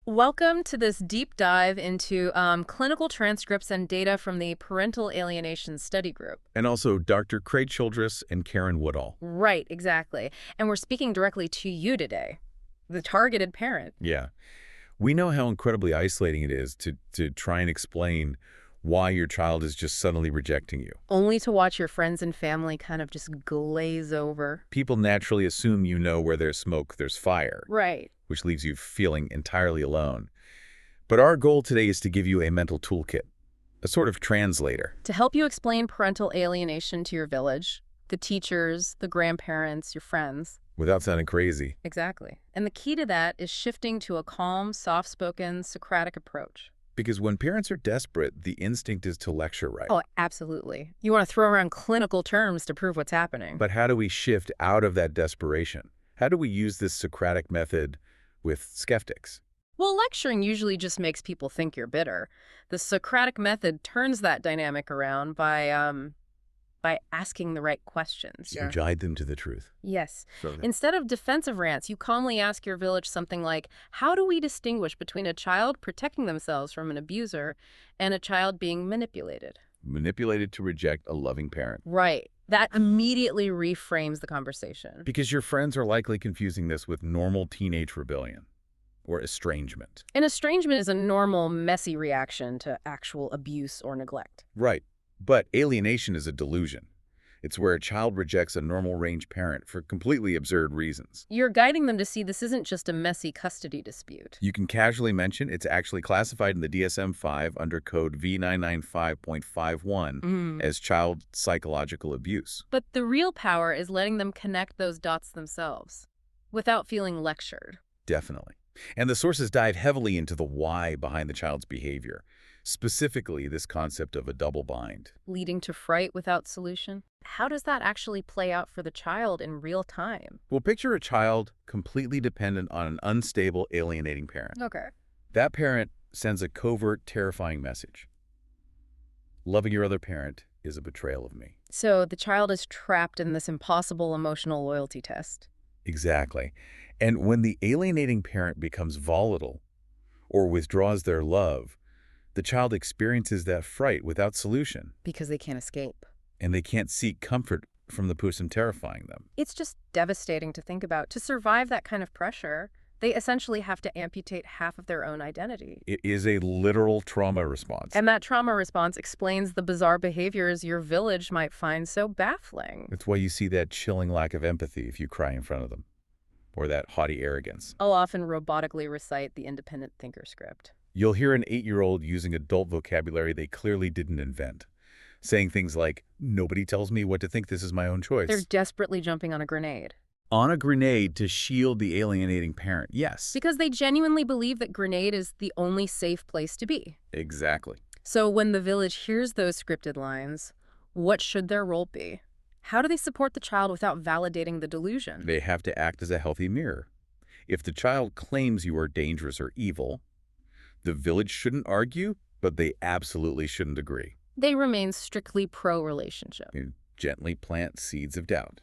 Welcome to this deep dive into clinical transcripts and data from the Parental Alienation Study Group. And also Dr. Craig Childress and Karen Woodall. Right, exactly. And we're speaking directly to you today, the targeted parent. Yeah. We know how incredibly isolating it is to try and explain why your child is just suddenly rejecting you. Only to watch your friends and family kind of just glaze over. People naturally assume you know where there's smoke, there's fire. Right. Which leaves you feeling entirely alone. But our goal today is to give you a mental toolkit, a sort of translator. To help you explain parental alienation to your village, the teachers, the grandparents, your friends. Without sounding crazy. Exactly. And the key to that is shifting to a calm, soft-spoken, Socratic approach. Because when parents are desperate, the instinct is to lecture right. Oh, absolutely. You want to throw around clinical terms to prove what's happening. But how do we shift out of that desperation? How do we use this Socratic method with skeptics? Well, lecturing usually just makes people think you're bitter. The Socratic method turns that dynamic around by asking the right questions. You guide them to the truth. Yes. Instead of defensive rants, you calmly ask your village something like, how do we distinguish between a child protecting themselves from an abuser and a child being manipulated? Manipulated to reject a loving parent. Right. That immediately reframes the conversation. Because your friends are likely confusing this with normal teenage rebellion or estrangement. And estrangement is a normal, messy reaction to actual abuse or neglect. Right. But alienation is a delusion. It's where a child rejects a normal-range parent for completely absurd reasons. You're guiding them to see this isn't just a messy custody dispute. You can casually mention it's actually classified in the DSM-5 under code V995.51 as child psychological abuse. But the real power is letting them connect those dots themselves, without feeling lectured. Definitely. And the sources dive heavily into the why behind the child's behavior. Specifically, this concept of a double bind. Leading to fright without solution? How does that actually play out for the child in real time? Well, picture a child completely dependent on an unstable, alienating parent. Okay. That parent sends a covert, terrifying message. Loving your other parent is a betrayal of me. So the child is trapped in this impossible emotional loyalty test. Exactly. And when the alienating parent becomes volatile or withdraws their love, the child experiences that fright without solution. Because they can't escape. And they can't seek comfort from the person terrifying them. It's just devastating to think about. To survive that kind of pressure, they essentially have to amputate half of their own identity. It is a literal trauma response. And that trauma response explains the bizarre behaviors your village might find so baffling. That's why you see that chilling lack of empathy if you cry in front of them. Or that haughty arrogance. I'll often robotically recite the independent thinker script. You'll hear an 8-year-old using adult vocabulary they clearly didn't invent, saying things like, nobody tells me what to think, this is my own choice. They're desperately jumping on a grenade. On a grenade to shield the alienating parent, yes. Because they genuinely believe that grenade is the only safe place to be. Exactly. So when the village hears those scripted lines, what should their role be? How do they support the child without validating the delusion? They have to act as a healthy mirror. If the child claims you are dangerous or evil, the village shouldn't argue, but they absolutely shouldn't agree. They remain strictly pro-relationship. You gently plant seeds of doubt.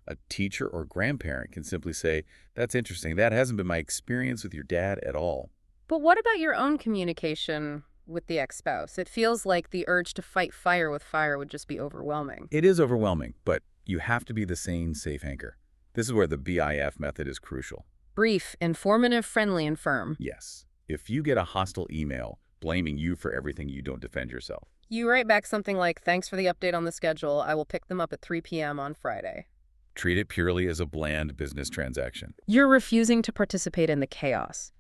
A teacher or grandparent can simply say, that's interesting, that hasn't been my experience with your dad at all. But what about your own communication with the ex-spouse? It feels like the urge to fight fire with fire would just be overwhelming. It is overwhelming, but you have to be the sane, safe anchor. This is where the BIF method is crucial. Brief, informative, friendly, and firm. Yes. If you get a hostile email blaming you for everything, you don't defend yourself. You write back something like, thanks for the update on the schedule. I will pick them up at 3 p.m. on Friday. Treat it purely as a bland business transaction. You're refusing to participate in the chaos.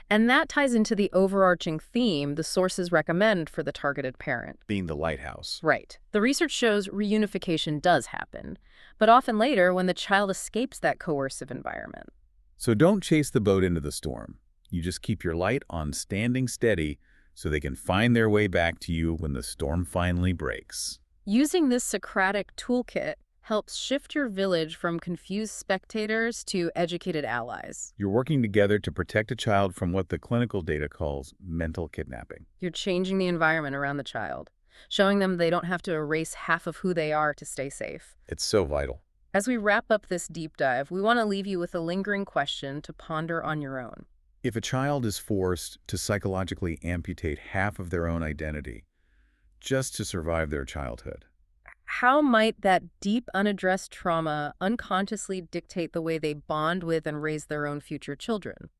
And that ties into the overarching theme the sources recommend for the targeted parent. Being the lighthouse. Right. The research shows reunification does happen, but often later when the child escapes that coercive environment. So don't chase the boat into the storm. You just keep your light on standing steady so they can find their way back to you when the storm finally breaks. Using this Socratic toolkit helps shift your village from confused spectators to educated allies. You're working together to protect a child from what the clinical data calls mental kidnapping. You're changing the environment around the child, showing them they don't have to erase half of who they are to stay safe. It's so vital. As we wrap up this deep dive, we want to leave you with a lingering question to ponder on your own. If a child is forced to psychologically amputate half of their own identity just to survive their childhood. How might that deep, unaddressed trauma unconsciously dictate the way they bond with and raise their own future children?